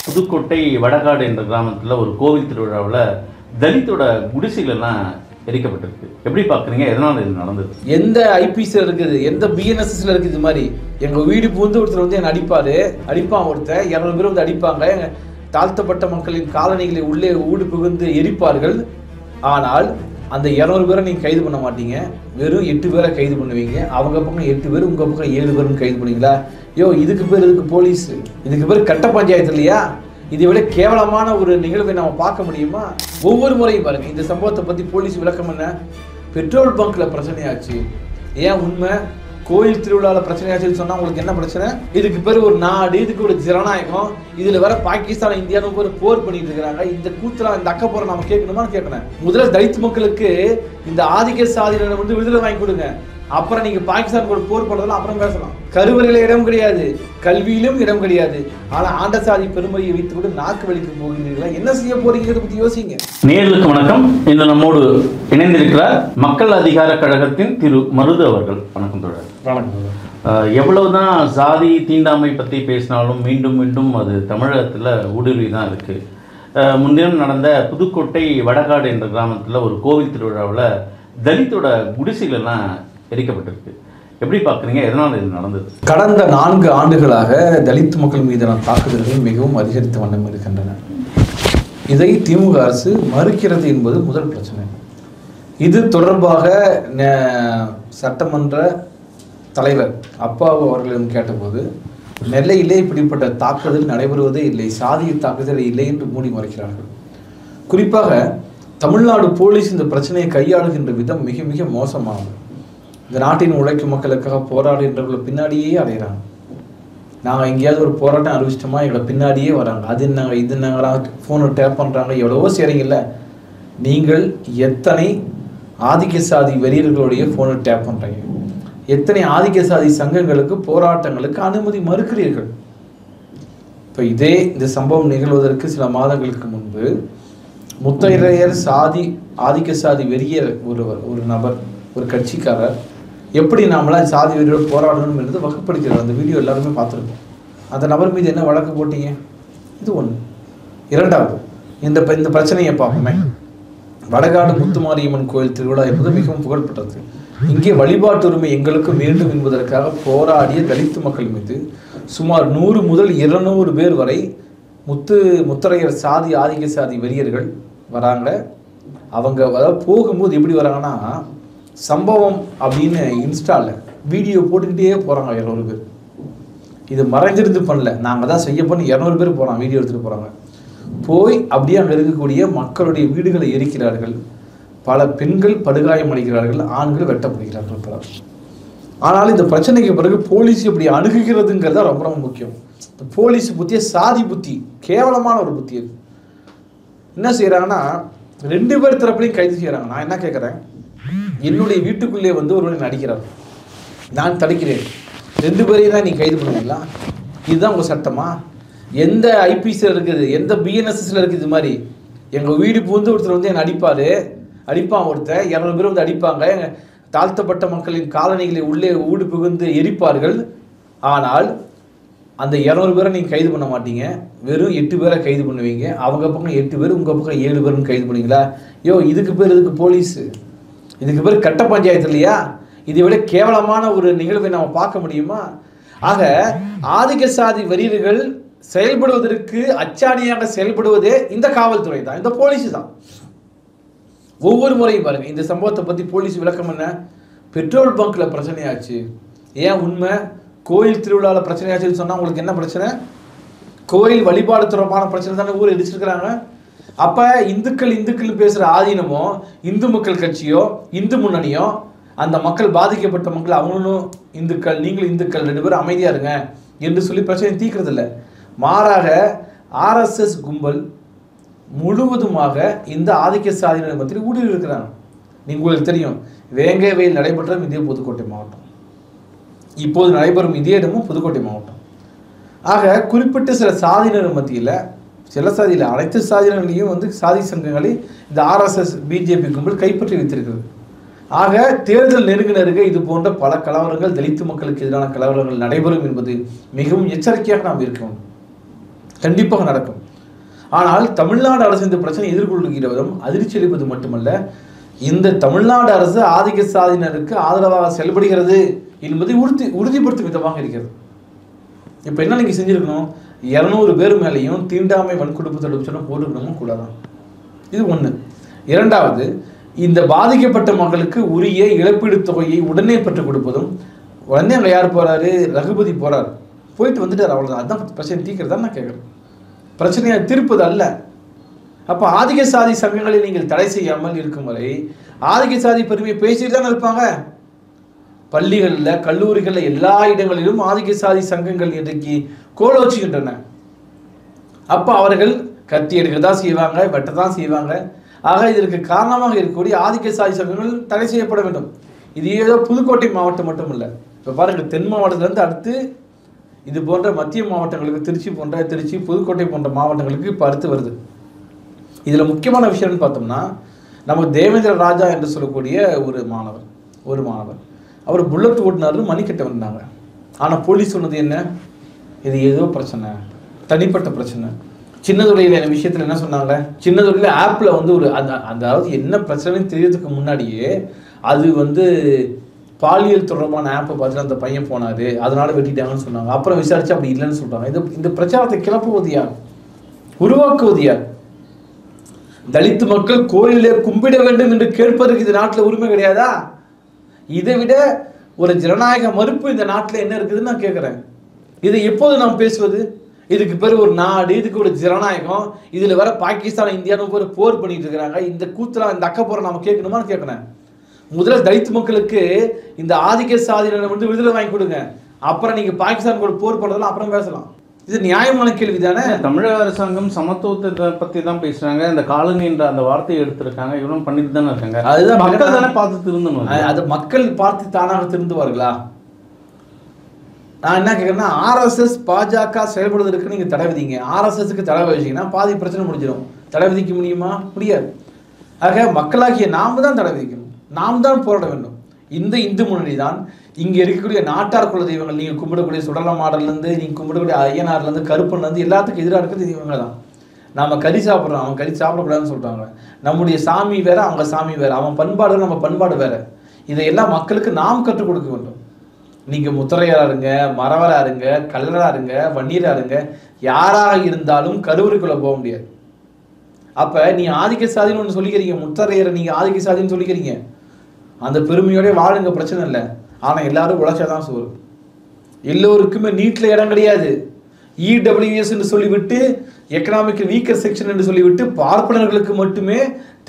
புதுக்கோட்டை வடகாடு என்ற கிராமத்தில் ஒரு கோவில் திருவிழாவில் தலித்தோட குடிசைகளெல்லாம் எரிக்கப்பட்டிருக்கு. எப்படி பார்க்குறீங்க? எதனால் இது நடந்தது? எந்த ஐபிசியில் இருக்குது, எந்த பிஎன்எஸ்எஸ்ல இருக்குது? இது மாதிரி எங்கள் வீடு புகுந்து ஒருத்தர் வந்து என்னை அடிப்பான் ஒருத்தர் 200 பேர் வந்து அடிப்பாங்க. தாழ்த்தப்பட்ட மக்களின் காலனிகளை உள்ளே ஊடு புகுந்து எரிப்பார்கள். ஆனால் அந்த 200 பேரை நீங்கள் கைது பண்ண மாட்டீங்க, வெறும் 8 பேரை கைது பண்ணுவீங்க. அவங்க பக்கம் 8 பேர், உங்கள் பக்கம் 7 பேரும் கைது பண்ணுவீங்களா? இதுக்கு போலீஸ், இதுக்கு பேர் கட்ட பஞ்சாயத்து இல்லையா? இதை விட கேவலமான ஒரு நிகழ்வை நம்ம பார்க்க முடியுமா? ஒவ்வொரு முறையும் பாருங்க, இந்த சம்பவத்தை பற்றி போலீஸ் விளக்கம் என்ன? பெட்ரோல் பங்க்ல பிரச்சனையாச்சு. ஏன் உண்மை? கோயில் திருவிழாவில் பிரச்சனையாச்சுன்னு சொன்னா உங்களுக்கு என்ன பிரச்சனை? இதுக்கு பேர் ஒரு நாடு, இதுக்கு ஒரு ஜனநாயகம். இதுல வேற பாகிஸ்தான் இந்தியாவும் ஒரு போர் பண்ணிட்டு இருக்கிறாங்க. இந்த கூத்துல இந்த அக்க போற நம்ம கேட்கணுமான்னு கேட்கணும். முதல்ல தலித் மக்களுக்கு இந்த ஆதிக்க சாதியினர் வந்து விடுதலை வாங்கி கொடுங்க, அப்புறம் நீங்க பாகிஸ்தான் கூட போர் பண்றதுல அப்புறம் பேசலாம். கருவறையில இடம் கிடையாது, கல்வியிலும் இடம் கிடையாது. ஆனா ஆண்ட சாதி பெருமையை வைத்துக் கொண்டு நாக்கு வலிக்கு போகிறீர்களா? என்ன செய்ய போறீங்கிறத பத்தி யோசிங்க. நேயர்களுக்கு வணக்கம். இந்த நம்மோடு இணைந்திருக்கிறார் மக்கள் அதிகார கழகத்தின் திரு மருது அவர்கள். வணக்கம் தோழர். வணக்கம். எவ்வளவுதான் சாதி தீண்டாமை பற்றி பேசினாலும் மீண்டும் மீண்டும் அது தமிழகத்தில் ஊடுருவி தான் இருக்கு. முன்தினம் நடந்த புதுக்கோட்டை வடகாடு என்ற கிராமத்தில் ஒரு கோவில் திருவிழாவில் தலித்தோட குடிசைகளெல்லாம் எரிக்கப்பட்டிருக்கு. எப்படி பார்க்குறீங்க? எதனால் இது நடந்தது? கடந்த 4 ஆண்டுகளாக தலித் மக்கள் மீதான தாக்குதல்கள் மிகவும் அதிகரித்த வண்ணம் இருக்கின்றன. இதை திமுக அரசு மறுக்கிறது என்பது முதல் பிரச்சனை. இது தொடர்பாக சட்டமன்ற தலைவர் அப்பாவு அவர்களிடம் கேட்டபோது, நெல்லையிலே இப்படிப்பட்ட தாக்குதல் நடைபெறுவதே இல்லை, சாதிய தாக்குதல் இல்லை என்று மூடி மறைக்கிறார்கள். குறிப்பாக தமிழ்நாடு போலீஸ் இந்த பிரச்சனையை கையாளுகின்ற விதம் மிக மிக மோசமானது. இந்த நாட்டின் உழைக்கும் மக்களுக்காக போராடுகின்றவர்களை பின்னாடியே அடைகிறாங்க. நாங்கள் எங்கேயாவது ஒரு போராட்டம் அறிவிச்சிட்டோமா எங்களை பின்னாடியே வராங்க. அது என்னங்க இது என்னங்களா, ஃபோனை டேப் பண்ணுறாங்க, எவ்வளவோ செய்கிறீங்கல்ல. நீங்கள் எத்தனை ஆதிக்க சாதி வெறியர்களுடைய ஃபோனை டேப் பண்ணுறீங்க? எத்தனை ஆதிக்க சாதி சங்கங்களுக்கு போராட்டங்களுக்கு அனுமதி மறுக்கிறீர்கள்? இப்போ இந்த சம்பவம் நிகழ்வதற்கு சில மாதங்களுக்கு முன்பு முத்தையரையர் ஆதிக்க சாதி வெறியர் ஒரு நபர், ஒரு கட்சிக்காரர் எப்படி நாமெல்லாம் சாதி வெறியோடு போராடணும் என்று வகுப்படுகிறார். அந்த வீடியோ எல்லாருமே பார்த்துருக்கோம். அந்த நபர் மீது என்ன வழக்கு போட்டீங்க? இது ஒன்று. இரண்டாவது, இந்த பிரச்சனையை பார்ப்போமே. வடகாடு முத்துமாரியம்மன் கோயில் திருவிழா என்பது மிகவும் புகழ்பெற்றது. இங்கே வழிபாட்டு உரிமை எங்களுக்கு வேண்டும் என்பதற்காக போராடிய தலித்து மக்கள் மீது சுமார் 100 முதல் 200 பேர் வரை முத்தரையர் ஆதிக்க சாதி வெறியர்கள் வராங்க. அவங்க அதாவது போகும்போது எப்படி வராங்கன்னா, சம்பவம் அப்படின்னு இன்ஸ்டாவில் வீடியோ போட்டுக்கிட்டே போகிறாங்க 200 பேர். இது மறைஞ்சிருந்து பண்ணல, நாங்கள் தான் செய்ய பண்ணி 200 பேர் போகிறாங்க, வீடியோ எடுத்துகிட்டு போகிறாங்க. போய் அப்படியே அங்கே இருக்கக்கூடிய மக்களுடைய வீடுகளை எரிக்கிறார்கள். பல பெண்கள் படுகாயம் அடைகிறார்கள், ஆண்கள் வெட்டப்படுகிறார்கள் பலர். ஆனால் இந்த பிரச்சனைக்கு பிறகு போலீஸ் இப்படி அணுகுகிறதுங்கிறத ரொம்ப ரொம்ப முக்கியம். இந்த போலீஸ் புத்திய சாதி புத்தி, கேவலமான ஒரு புத்தி. அது என்ன செய்கிறாங்கன்னா, 2 பேர் தரப்புலையும் கைது செய்கிறாங்க. நான் என்ன கேட்குறேன், என்னுடைய வீட்டுக்குள்ளே வந்து ஒருவனை நடிக்கிறார், நான் தடுக்கிறேன், 2 பேரையும் தான் நீங்கள் கைது பண்ணுவீங்களா? இதுதான் உங்கள் சட்டமா? எந்த ஐபிசியில் இருக்குது, எந்த பிஎன்எஸ்எஸ்ல இருக்குது? இது மாதிரி எங்கள் வீடு புகுந்து ஒருத்தர் வந்து என்னை அடிப்பான் ஒருத்தர் 200 பேர் வந்து அடிப்பாங்க. தாழ்த்தப்பட்ட மக்களின் காலனிகளை உள்ளே ஊடு புகுந்து எரிப்பார்கள். ஆனால் அந்த 200 பேரை நீங்கள் கைது பண்ண மாட்டீங்க, வெறும் 8 பேரை கைது பண்ணுவீங்க. அவங்க பக்கம் 8 பேர், உங்கள் பக்கம் 7 பேரும் கைது பண்ணுவீங்களா? இதுக்கு போலீஸ், இதுக்கு பேர் கட்ட பஞ்சாயத்து இல்லையா? இதை விட கேவலமான ஒரு நிகழ்வை நம்ம பார்க்க முடியுமா? ஆக ஆதிக்க சாதி வெறியர்கள் செயல்படுவதற்கு அச்சாணியாக செயல்படுவதே இந்த காவல்துறை தான், இந்த போலீஸ் தான். ஒவ்வொரு முறையும் பாருங்க, இந்த சம்பவத்தை பற்றி போலீஸ் விளக்கம் என்ன? பெட்ரோல் பங்க்ல பிரச்சனையாச்சு. ஏன் உண்மை? கோயில் திருவிழாவில் பிரச்சனையாச்சுன்னு சொன்னா உங்களுக்கு என்ன பிரச்சனை? கோயில் வழிபாடு தொடர்பான பிரச்சனை தானே ஊர் எதிர்ச்சிருக்கிறாங்க. அப்ப இந்துக்கள் பேசுற ஆதீனமோ, இந்து மக்கள் கட்சியோ, இந்து முன்னணியோ, அந்த மக்கள் பாதிக்கப்பட்ட மக்கள் அவங்களும் இந்துக்கள், நீங்களும் இந்துக்கள், 2 பேரும் அமைதியா இருங்க என்று சொல்லி பிரச்சனை தீர்க்கிறது இல்லை. மாறாக RSS கும்பல் முழுவதுமாக இந்த ஆதிக்க சாதியினர் பற்றி ஊடுருவி இருக்கிறாங்க. உங்களுக்கு தெரியும், வேங்கை வயல் நடைபெற்ற இதே புதுக்கோட்டை மாவட்டம், இப்போது நடைபெறும் இதே இடமும் புதுக்கோட்டை மாவட்டம். ஆக குறிப்பிட்ட சில சாதியினர் மத்தியில், சில சாதியில் அனைத்து சாதியினர்களையும் வந்து சாதி சங்கங்களை இந்த RSS பிஜேபி கும்பல் கைப்பற்றி வைத்திருக்கிறது. ஆக தேர்தல் நெருங்க இது போன்ற பல கலவரங்கள், தலித்து மக்களுக்கு எதிரான கலவரங்கள் நடைபெறும் என்பது மிகவும் எச்சரிக்கையாக நாம் இருக்கணும். கண்டிப்பாக நடக்கும். ஆனால் தமிழ்நாடு அரசு இந்த பிரச்சனை எதிர்கொள்கிற விதம் அதிர்ச்சி அளிப்பது மட்டுமல்ல, இந்த தமிழ்நாடு அரசு ஆதிக்க சாதியினருக்கு ஆதரவாக செயல்படுகிறது என்பதை உறுதிப்படுத்தும் விதமாக இருக்கிறது. இப்போ என்ன நீங்கள் செஞ்சுருக்கணும், 200 பேர் மேலேயும் தீண்டாமை வன்கொடுப்பு தடுப்பு சட்டம் போட்டுக்கணுமும் கூடாதான். இது ஒன்று. இரண்டாவது, இந்த பாதிக்கப்பட்ட மக்களுக்கு உரிய இழப்பீடு தொகையை உடனே பெற்றுக் கொடுப்பதும். உடனே அங்கே யார் போகிறாரு, ரகுபதி போகிறார், போயிட்டு வந்துட்டார், அவ்வளோதான். அதுதான் பிரச்சனை தீர்க்கிறதா நான் கேட்குறேன். பிரச்சனையை தீர்ப்பது அல்ல. அப்போ ஆதிக்க சாதி சங்கங்களை நீங்கள் தடை செய்யாமல் இருக்கும் வரை ஆதிக்க சாதி பெருமையை பேசிட்டு தான் இருப்பாங்க. பள்ளிகளில், கல்லூரிகளில், எல்லா இடங்களிலும் ஆதிக்க சாதி சங்கங்கள் இன்றைக்கு கோலோச்சுகின்றன. அப்போ அவர்கள் கத்தி எடுக்கதான் செய்வாங்க, வெட்டதான் செய்வாங்க. ஆக இதற்கு காரணமாக இருக்கக்கூடிய ஆதிக்க சாதி சங்கங்கள் தடை செய்யப்பட வேண்டும். இது ஏதோ புதுக்கோட்டை மாவட்டம் மட்டும் இல்லை. இப்போ பாருங்கள், தென் மாவட்டத்திலேருந்து அடுத்து இது போன்ற மத்திய மாவட்டங்களுக்கு, திருச்சி, புதுக்கோட்டை போன்ற மாவட்டங்களுக்கு இப்போ அடுத்து வருது. இதில் முக்கியமான விஷயம்னு பார்த்தோம்னா, நமக்கு தேவேந்திர ராஜா என்று சொல்லக்கூடிய ஒரு மாணவர் அவர் புல்லட் ஓட்டுனாருன்னு மணிக்கட்ட வந்தாங்க. ஆனால் போலீஸ் சொன்னது என்ன, இது ஏதோ பிரச்சனை, தனிப்பட்ட பிரச்சனை. சின்னதுரையில் விஷயத்தில் என்ன சொன்னாங்க, சின்னதுரையில் ஆப்பில் வந்து ஒரு அதாவது என்ன பிரச்சனைன்னு தெரியறதுக்கு முன்னாடியே அது வந்து பாலியல் தொடர்பான ஆப்பை பார்த்துட்டு அந்த பையன் போனார், அதனால வெட்டிட்டாங்கன்னு சொன்னாங்க. அப்புறம் விசாரிச்சு அப்படி இல்லைன்னு சொல்கிறாங்க. இந்த பிரச்சாரத்தை கிளப்புவது யார், உருவாக்குவது யார்? தலித்து மக்கள் கோயிலே கும்பிட வேண்டும் என்று கேட்பதற்கு இந்த நாட்டில் உரிமை கிடையாதா? இதை விட ஒரு ஜனநாயக மறுப்பு இந்த நாட்டில் என்ன இருக்குதுன்னு நான் கேட்குறேன். இதை எப்போது நாம் பேசுவது? இதுக்கு பேர் ஒரு நாடு, இதுக்கு ஒரு ஜனநாயகம். இதில் வர பாகிஸ்தான், இந்தியாவும் பேர் போர் பண்ணிட்டு இருக்கிறாங்க. இந்த கூத்துல இந்த அக்கப்போரை நம்ம கேட்கணுமான்னு கேட்குறேன். முதல்ல தலித்து மக்களுக்கு இந்த ஆதிக்க சாதியினரை வந்து விடுதலை வாங்கி கொடுங்க, அப்புறம் நீங்கள் பாகிஸ்தான் கூட போர் பண்ணுறதுலாம் அப்புறம் பேசலாம். இது நியாயமான கேள்வி தானே? தமிழக அரசாங்கம் சமத்துவத்தை பற்றி தான் பேசுகிறாங்க. இந்த காலனி என்ற அந்த வார்த்தையை எடுத்திருக்காங்க, இவனும் பண்ணிட்டு தானே இருக்காங்க. அதுதான் மக்கள் தானே பார்த்து திருந்தணும். அது மக்கள் பார்த்து தானாக திருந்துவார்களா? நான் என்ன கேட்குறேன்னா, ஆர்எஸ்எஸ் பாஜக செயல்படுவதற்கு நீங்கள் தடை விதிங்க. ஆர்எஸ்எஸ்க்கு தடை விதிச்சிங்கன்னா பாதி பிரச்சனை முடிஞ்சிடும். தடை விதிக்க முடியுமா? முடியாது. ஆக மக்களாகிய நாம் தான் தடை விதிக்கணும், நாம் தான் போராட வேண்டும். இந்த இந்து முன்னணி தான் இங்கே இருக்கக்கூடிய நாட்டார் குல தெய்வங்கள், நீங்கள் கும்பிடக்கூடிய சுடல மாடல்லேருந்து, நீங்கள் கும்பிடக்கூடிய ஐயனார்லேருந்து, கருப்பன்லேருந்து எல்லாத்துக்கும் எதிராக இருக்கிறது இவங்க தான். நாம் கறி சாப்பிட்றோம், அவன் கறி சாப்பிடக்கூடாதுன்னு சொல்கிறாங்க. நம்முடைய சாமி வேறு, அவங்க சாமி வேறு, அவன் பண்பாடு நம்ம பண்பாடு வேறு. இதையெல்லாம் மக்களுக்கு நாம் கற்றுக் கொடுக்க வேண்டும். நீங்கள் முத்தரையராக இருங்க, மறவராக இருங்க, கல்லராக இருங்க, வன்னியராக இருங்க, யாராக இருந்தாலும் கருவறைக்குள்ளே போக முடியாது. அப்போ நீ ஆதிக்க சாதின்னு ஒன்று சொல்லிக்கிறீங்க, முத்தரையரை நீங்கள் ஆதிக்க சாதின்னு சொல்லிக்கிறீங்க, அந்த பெருமையோட வாழுங்க, பிரச்சனை இல்லை. ஆனால் எல்லாரும் உழைச்சாதான் சோறு. எல்லோருக்குமே நீட்டில் இடம் கிடையாது. இடபிள்யூஎஸ் என்று சொல்லிவிட்டு, எக்கனாமிக்கல் வீக்கர் செக்ஷன் என்று சொல்லிவிட்டு, பார்ப்பனர்களுக்கு மட்டுமே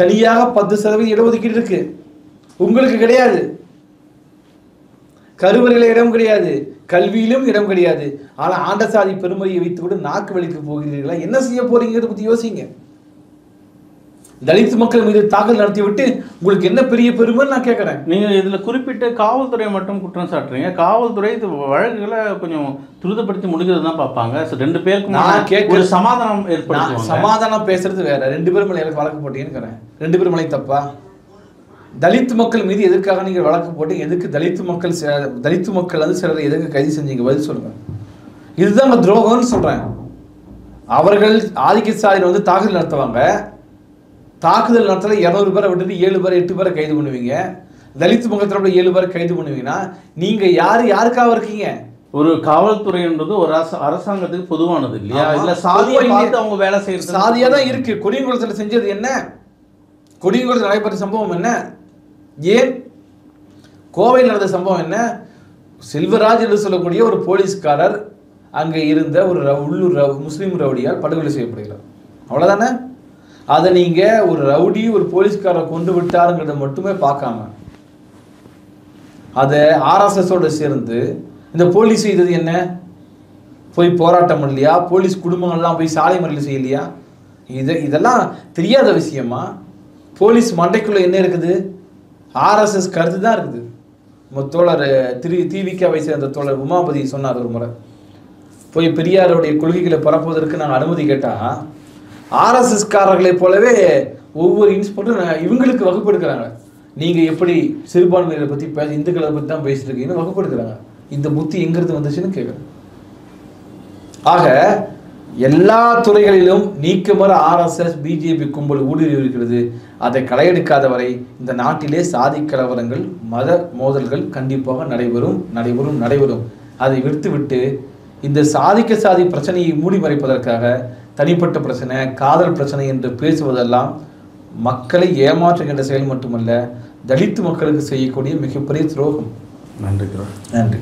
தனியாக 10% இடஒதுக்கீடு இருக்கு, உங்களுக்கு கிடையாது. கருவறையில் இடம் கிடையாது, கல்வியிலும் இடம் கிடையாது. ஆனால் ஆண்ட சாதி பெருமையை வைத்து கூட நாக்கு வலிக்கு போகிறீர்களா? என்ன செய்ய போறீங்கிறத பற்றி யோசிங்க. தலித் மக்கள் மீது தாக்கல் நடத்தி விட்டு உங்களுக்கு என்ன பெரிய பெருமைன்னு நான் கேட்குறேன். நீங்கள் இதில் குறிப்பிட்ட காவல்துறையை மட்டும் குற்றம் சாட்டுறீங்க. காவல்துறை வழக்குகளை கொஞ்சம் துரிதப்படுத்தி முடிக்கிறது தான் பார்ப்பாங்க. ரெண்டு பேருக்கு நான் கேட்க சமாதானம் ஏற்படுத்த, சமாதானம் பேசுறது வேற. 2 பேரும் மேலே வழக்கு போட்டீங்கன்னு 2 பேரும் மேலே தப்பா? தலித் மக்கள் மீது எதுக்காக நீங்கள் வழக்கு போட்டு, எதுக்கு தலித்து மக்கள் வந்து சிலர் எதுக்கு கைது செஞ்சீங்க? பதில் சொல்லுங்க. இதுதான் துரோகம்னு சொல்கிறேன். அவர்கள் ஆதிக்க சாதியில் வந்து தாக்குதல் நடத்துவாங்க. தாக்குதல் நடத்துல 200 பேரை விட்டுட்டு 7 பேரை 8 பேரை கைது பண்ணுவீங்க. தலித் மக்கள் தரப்புல 7 பேரை கைது பண்ணுவீங்கன்னா நீங்க யாருக்காக இருக்கீங்க? ஒரு காவல்துறை என்பது ஒரு அரசாங்கத்துக்கு பொதுவானது இல்லையா? இல்ல சாதியை பார்த்து அவங்க வேலை செய்யறது சாதியா தான் இருக்கு. கொடியங்குளத்தில் செஞ்சது என்ன? கொடியங்குளத்தில் நடைபெற்ற சம்பவம் என்ன? ஏன் கோவையில் நடந்த சம்பவம் என்ன? செல்வராஜ் என்று சொல்லக்கூடிய ஒரு போலீஸ்காரர் அங்கே இருந்த ஒரு உள்ளூர் முஸ்லீம் ரவுடியால் படுகொலை செய்யப்படுகிறார். அவ்வளோதானே? அதை நீங்கள் ஒரு ரவுடி ஒரு போலீஸ்காரரை கொண்டு விட்டாருங்கிறத மட்டுமே பார்க்காம அதை ஆர்எஸ்எஸோடு சேர்ந்து இந்த போலீஸ் செய்தது என்ன? போய் போராட்டம் இல்லையா? போலீஸ் குடும்பங்கள்லாம் போய் சாலை மறியல் செய்யலையா? இதெல்லாம் தெரியாத விஷயமா? போலீஸ் மண்டைக்குள்ளே என்ன இருக்குது? ஆர்எஸ்எஸ் கருத்து தான் இருக்குது. தோழர் திவிகாவை சேர்ந்த தோழர் உமாபதி சொன்னார் ஒரு முறை, போய் பெரியாருடைய கொள்கைகளை பரப்புவதற்கு நாங்கள் அனுமதி கேட்டால் ஆர்எஸ்எஸ்காரர்களை போலவே ஒவ்வொரு இன்ஸ்பெக்டரும் இவங்களுக்கு வகுப்பு எடுக்கிறாங்க. நீங்கள் எப்படி சிறுபான்மையினரை பற்றி இந்துக்களை பற்றி தான் பேசிட்டு இருக்கீங்கன்னு வகுப்பு எடுக்கிறாங்க. இந்த புத்தி எங்கிறது வந்துச்சுன்னு கேட்குறேன். ஆக எல்லா துறைகளிலும் நீக்கமற RSS பிஜேபி கும்பல் ஊடுருவி இருக்கிறது. அதை களையெடுக்காத வரை இந்த நாட்டிலே சாதி கலவரங்கள், மத மோதல்கள் கண்டிப்பாக நடைபெறும். அதை விடுத்துவிட்டு இந்த சாதி பிரச்சனையை மூடி மறைப்பதற்காக தனிப்பட்ட பிரச்சனை, காதல் பிரச்சனை என்று பேசுவதெல்லாம் மக்களை ஏமாற்றுகின்ற செயல் மட்டுமல்ல, தலித்து மக்களுக்கு செய்யக்கூடிய மிகப்பெரிய துரோகம். நன்றி. நன்றி.